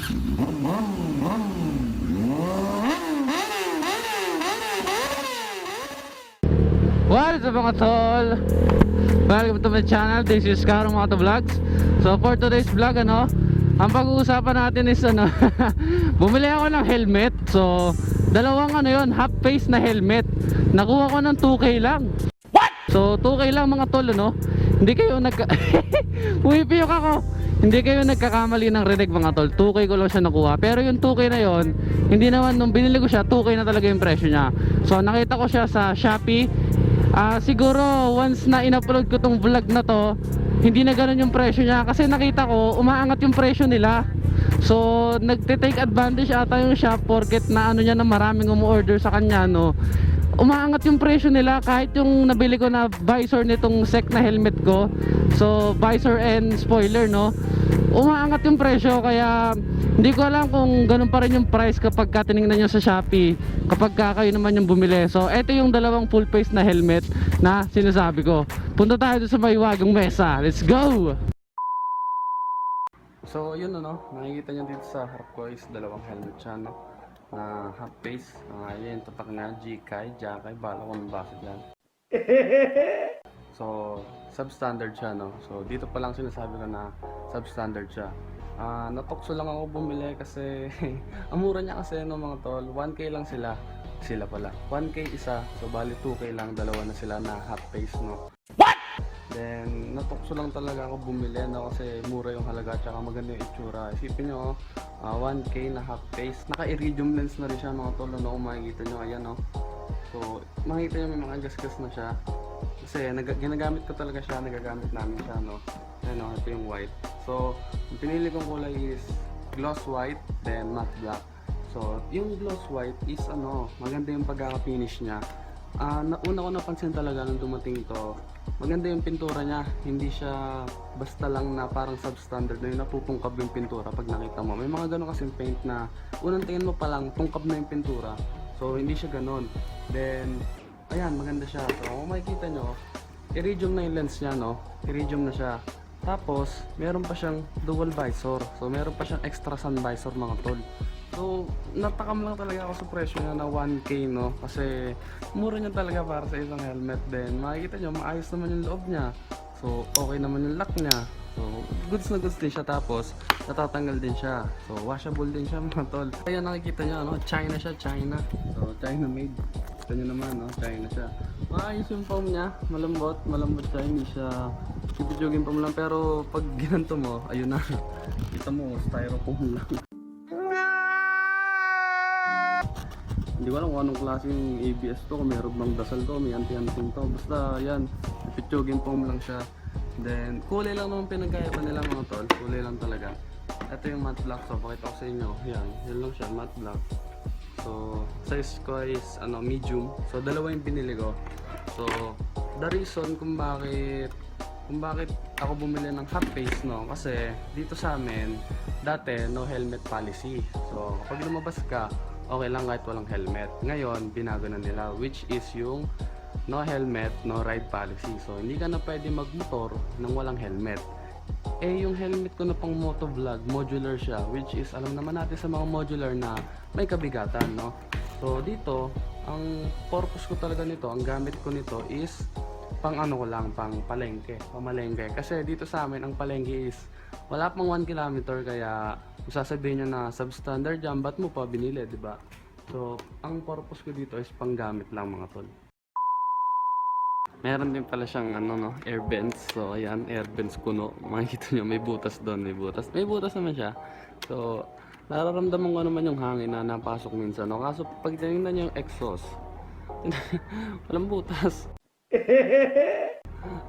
What's up mga tol? Welcome to my channel. This is Karo Moto Vlogs. So for today's vlog, ang pag-uusapan natin is bumili ako ng helmet. So dalawang half face na helmet. Nakuha ko ng 2K lang. What? So 2K lang mga tol, Hindi kayo pumipiyok ako. Hindi kayo nagkakamali ng rinig mga tol. 2K ko lang siya nakuha. Pero yung 2K na yon, hindi naman nung binili ko siya, 2K na talaga yung presyo niya. So nakita ko siya sa Shopee. Siguro once na in-upload ko tong vlog na to, hindi na ganun yung presyo niya. Kasi nakita ko, umaangat yung presyo nila. So nagte-take advantage ata yung shop porket na niya na maraming umu-order sa kanya, umaangat yung presyo nila. Kahit yung nabili ko na visor nitong sec na helmet ko, so visor and spoiler, umaangat yung presyo. Kaya hindi ko alam kung ganun pa rin yung price kapag tinignan nyo sa Shopee, kapag kayo naman yung bumili. So eto yung dalawang full face na helmet na sinasabi ko. Punta tayo sa may wagong mesa. Let's go! So yun, nakikita nyo dito sa harap ko is dalawang helmet siya, na half face. Yan, tatak nga, Jiekai, bala ko ng basa dyan. So substandard siya, So dito pa lang sinasabi ko na substandard siya. Natukso lang ako bumili kasi ang mura niya kasi, mga tol. 1K lang sila pala 1K isa, so bali 2K lang, dalawa na sila na half face, What? Then natukso lang talaga ako bumili, kasi mura yung halaga tsaka maganda yung itsura. Isipin nyo, 1K na half face, naka-iridium lens na rin siya mga tol, kung makikita nyo, ayan, so makikita nyo may mga gasgas na siya kasi ginagamit ko talaga siya, nagagamit namin siya, Ayan, ito yung white. So yung pinili kong kulay is gloss white, then matte black. So yung gloss white is maganda yung pagkaka-finish niya. Una ko napansin talaga nung dumating ito, maganda yung pintura niya. Hindi siya basta lang na parang substandard na yung napupungkab yung pintura pag nakita mo. May mga ganun kasing paint na unang tingin mo pa lang tungkab na yung pintura. So hindi siya ganun. Then ayan, maganda siya. So kung makikita nyo, iridium na yung lens niya, iridium na siya. Tapos meron pa siyang dual visor. So meron pa siyang extra sun visor mga tol. So natakam lang talaga ako sa presyo niya na 1K, kasi mura niya talaga para sa isang helmet. Then makikita nyo, maayos naman yung loob niya. So okay naman yung lock niya. So goods na goods din siya. Tapos natatanggal din siya. So washable din siya mga tol. Kaya nakikita nyo, China siya, China. So China made. Ito nyo naman, China siya. Maayos yung foam niya, malambot siya, hindi siya pipijugin pa mo lang. Pero pag ginanto mo, ayun na, kita mo, styrofoam lang. Hindi ko alam kung anong klaseng ABS to, kung meron bang dasal to, may anti-anting to. Basta yan, pipijugin foam lang siya. Then kulay lang naman pinagkaiba nila mga tol, kulay lang talaga. Ito yung matte black, so pakita ko sa inyo. Yan lang siya, matte black. So size ko is medium. So dalawa yung pinili ko. So the reason kung bakit ako bumili ng half face, kasi dito sa amin dati no helmet policy. So pag lumabas ka, okay lang kahit walang helmet. Ngayon binago na nila, which is yung no helmet, no ride policy. So hindi ka na pwede magmotor nang walang helmet. Yung helmet ko na pang motovlog, modular siya, which is alam naman natin sa mga modular na may kabigatan, So dito, ang purpose ko talaga nito, ang gamit ko nito is pang pang pamalengke. Kasi dito sa amin ang palengke is wala pang 1 kilometer, kaya sasabihin nyo na substandard yan, ba't mo pa binili, diba? So ang purpose ko dito is pang gamit lang mga tol. Meron din pala siyang air vents. So ayan, air vents kuno. Makikita nyo, may butas doon, may butas naman siya. So nararamdaman ko naman yung hangin na napasok minsan, Kaso pag tinignan nyo yung exhaust, walang butas.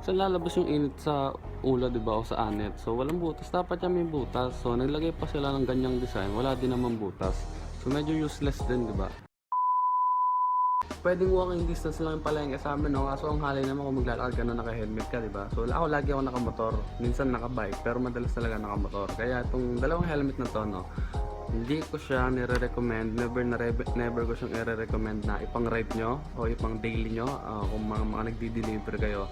So lalabas yung init sa ulo, diba, o sa anet. So walang butas, dapat yan may butas. So naglagay pa sila ng ganyang design, wala din naman butas. So medyo useless din, diba? Pwedeng walking distance lang yung palengke sa amin, Kaso ang halay naman kung maglalakad ka na naka-helmet ka, diba? So lagi ako nakamotor, minsan naka-bike, pero madalas talaga nakamotor. Kaya itong dalawang helmet na to, hindi ko siya nire-recommend, never ko siyang i-recommend na ipang-ride nyo o ipang-daily nyo. Kung mga nagdi-deliver kayo,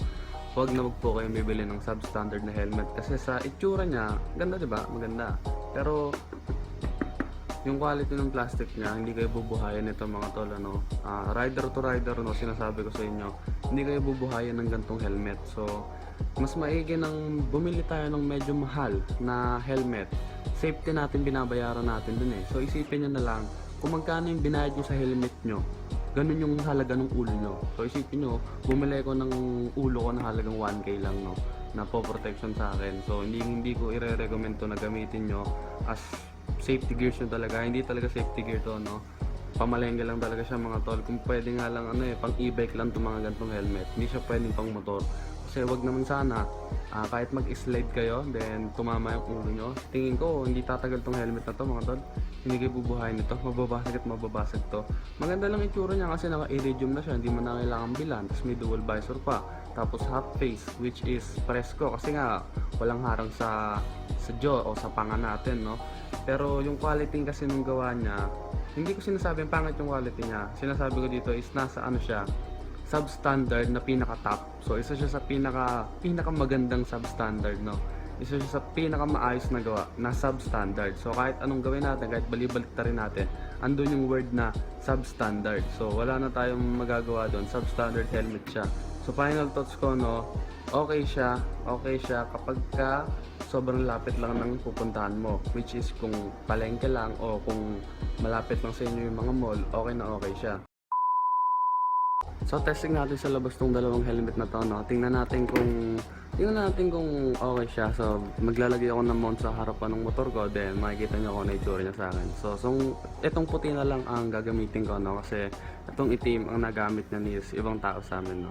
huwag na wag po kayo bibili ng substandard na helmet. Kasi sa itsura niya, ganda, diba? Maganda. Pero yung quality ng plastic niya, hindi kayo bubuhayin nito mga tol, ano. Rider to rider, no, sinasabi ko sa inyo, hindi kayo bubuhayin ng gantong helmet. So, mas maigi nang bumili tayo ng medyo mahal na helmet. Safety natin, binabayaran natin dun eh. So, isipin nyo na lang, kung magkano yung binayad nyo sa helmet nyo, ganun yung halaga ng ulo nyo. So, isipin nyo, bumili ko ng ulo ko na halagang 1K lang, no, na po protection sa akin. So, hindi ko ire-recommend to na gamitin nyo as safety gears yun talaga. Hindi talaga safety gear to, no. Pamalengke lang talaga siya mga tol. Kung pwede nga lang pang e-bike lang itong mga gantong helmet. Hindi siya pwedeng pang motor. Kasi wag naman sana, kahit mag-slide kayo, then tumama yung ulo nyo. Tingin ko, hindi tatagal tong helmet na to mga tol. Hindi kayo bubuhayin nito. Mababasag at mababasag to. Maganda lang itsura niya kasi naka-iridium na siya. Hindi mo na kailangan bilan. Tapos may dual visor pa. Tapos half face, which is presko. Kasi nga, walang harang sa jaw o sa panga natin, no. Pero yung quality kasi nung gawa niya, hindi ko sinasabing pangit yung quality niya. Sinasabi ko dito is nasa siya, substandard na pinaka-top. So isa siya sa pinakamagandang substandard, no. Isa siya sa pinakamaayos na gawa na substandard. So kahit anong gawin natin, kahit balibalik ta rin natin, andun yung word na substandard. So wala na tayong magagawa doon. Substandard helmet siya. So final thoughts ko, no, okay siya kapag sobrang lapit lang ng pupuntahan mo, which is kung palengke lang o kung malapit lang sa inyo yung mga mall, okay na okay siya. So testing natin sa labas tong dalawang helmet na to, no. Tingnan natin kung okay siya. So maglalagay ako ng mount sa harapan ng motor ko, then makikita nyo kung ano itsura niya sa akin. So itong puti na lang ang gagamitin ko, no, kasi itong itim ang nagamit niya ni ibang tao sa amin, no.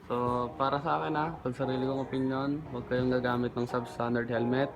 So, para sa akin pag sarili kong opinion, huwag kayong gagamit ng substandard helmet.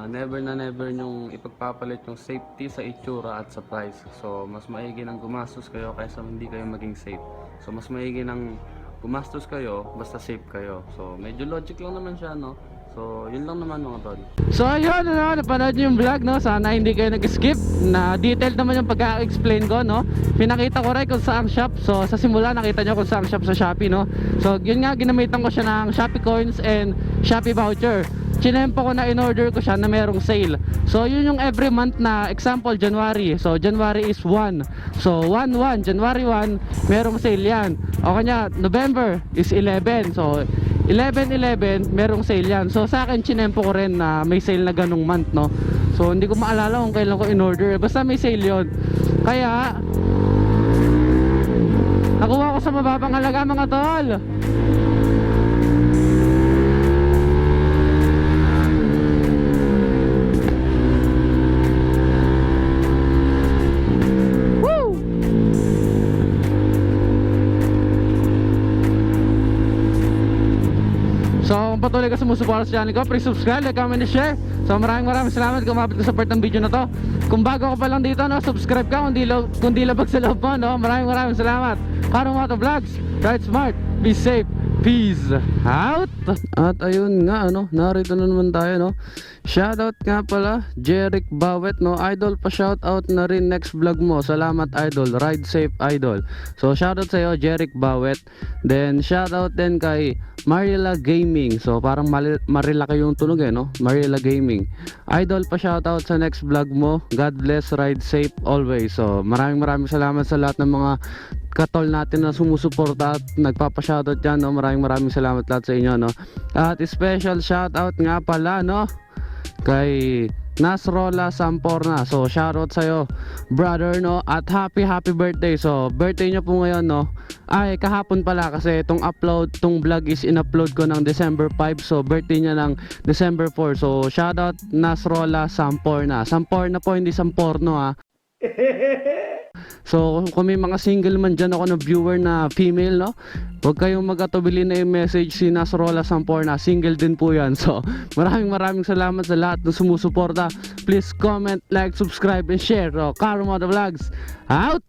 Never na never nyong ipagpapalit yung safety sa itsura at sa price. So, mas maigi nang gumastos kayo kaysa hindi kayo maging safe. So, mas maigi nang gumastos kayo basta safe kayo. So, medyo logic lang naman siya, no? So, yun lang naman mga tol. So ayun, napanood nyo yung vlog, no? Sana hindi kayo nag-skip. Na detailed naman yung pag-explain ko, no? Pinakita ko rin kung saang shop. So sa simula nakita nyo kung saang shop sa Shopee, no? So yun nga, ginamitan ko siya ng Shopee coins and Shopee voucher. Chinempo ko na in-order ko siya na merong sale. So yun yung every month na example, January. So January is 1. So 1-1, January 1, merong sale yan. O kanya, November is 11. So 11-11, merong sale yan. So sa akin, chinempo ko rin na may sale na ganong month, no? So hindi ko maalala kung kailan ko in-order. Basta may sale yon. Kaya nakuha ko sa mababang halaga mga tol. So kung patuloy ka sumusuporta sa channel ko, please subscribe, like, comment, and share. So maraming salamat kung umabot ka sa part ng video na to. Kung bago ka pa lang dito, no, subscribe ka kung di labag sa loob mo, no. Maraming salamat. Karong Moto Vlogs, ride smart, be safe, peace out. At ayun nga, narito na naman tayo, no. Shoutout nga pala Jeric Bawet, no. Idol, pa shoutout na rin next vlog mo. Salamat idol, ride safe idol. So shoutout sa iyo Jeric Bawet. Then shoutout din kay Marilla Gaming. So parang Marilaki yung tunog no. Marilla Gaming. Idol, pa shoutout sa next vlog mo. God bless, ride safe always. So maraming salamat sa lahat ng mga katol natin na sumusuporta at nagpapa-shoutout dyan, no. Maraming salamat lahat sa inyo, no. At special shoutout nga pala, no, kay Nasrola Samporna. So shoutout sa'yo brother, no. At happy birthday. So birthday nyo po ngayon, no. Ay kahapon pala kasi itong vlog is in-upload ko ng December 5. So birthday niya ng December 4. So shoutout Nasrola Samporna. Samporna po, hindi Samporno So kung may mga single man dyan ako na viewer na female, no, huwag kayong mag-atubili na i-message si Nasrola Samporna. Single din po yan. So maraming salamat sa lahat ng sumusuporta. Please comment, like, subscribe, and share. So Karong Moto Vlogs out.